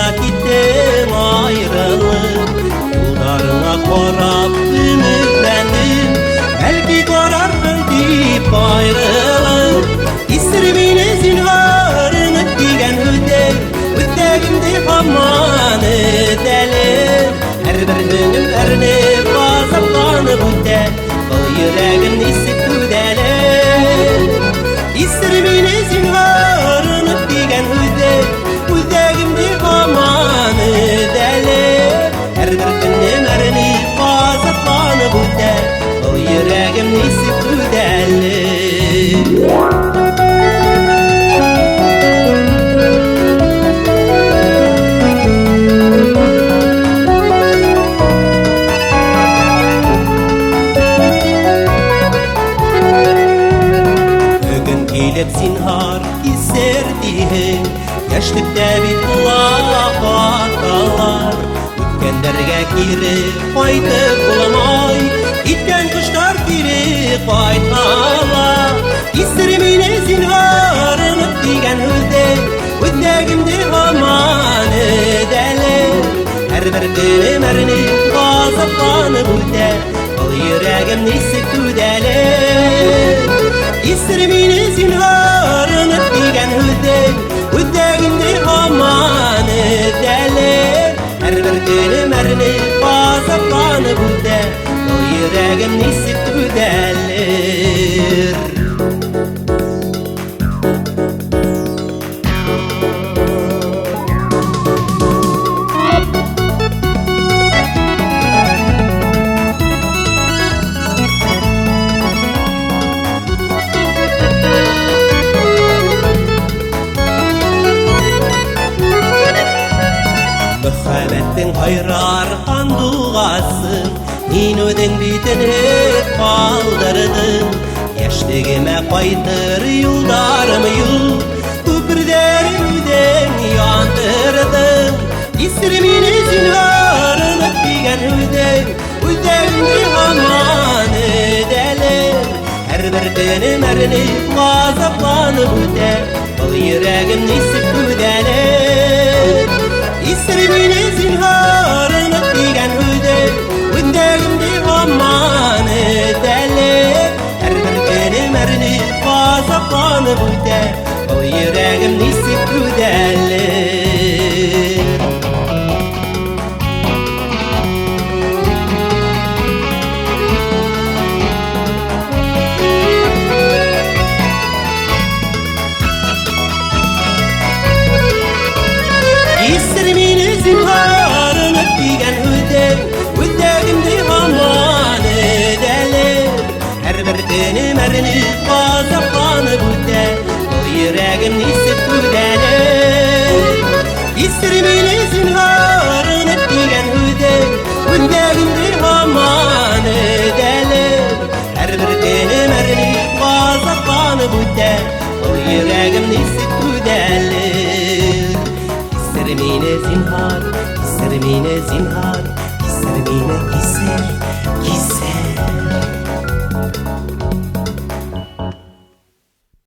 uzak gittim ayrılık. Yollarına karab ümitlendim, belki kararım deyip ayrılık. İsrimine zinharını diyen hüdey, hüddegimde hamanı delir. Her bir günüm erine gazaplanı hüddey, bu yüreğim nisip hüdelir. İsrimine zinharını diyen hüdey, hüddegimde hamanı delir. Her bir günüm erine gazaplanı hüddey, bu yüreğim nisip hüdelir. Gelip zinhar iserdiğin yaşlıkta bir kulağlar Ütkenderge geri fayda bulamay İtken kuşlar geri faydalar İsrimine zinharını diyen hüddey Hüddegimde haman edeler Her bir günüm erini gazaplanı hüddey O yüreğim nisip hüdeler İsrimine zinharını diyen hüddey Hüddegimde haman edeler Her bir günüm erini gazaplanı hüddey O yüreğim nisip hüdeler. Mühabbetin hayrar kanduğasın İnöden bitini kaldırdın Yaşlığıma kaydır yollarımı yol Köpürlerimden yandırdın İsrimine zinharını diyen hüddey Hüddegimde haman edeler Her bir günüm erini gazaplanı hüddey O yüreğim nisip hüdeler İsrimine zinharını diyen hüddey Hüddegimde haman edeler Her bir günüm erini gazaplanı hüddey O yüreğim nisip hüdeler. İsrimine zinharını diyen hüddey Hüddegimde haman edeler Her bir günüm erini gazaplanı hüddey O yüreğim nisip hüdeler İsrimine zinharını diyen hüddey Hüddegimde haman edeler Her bir günüm erini gazaplanı hüddey O yüreğim nisip hüdeler. İsrimine zinhar, İsrimine zinhar, İsrimine isir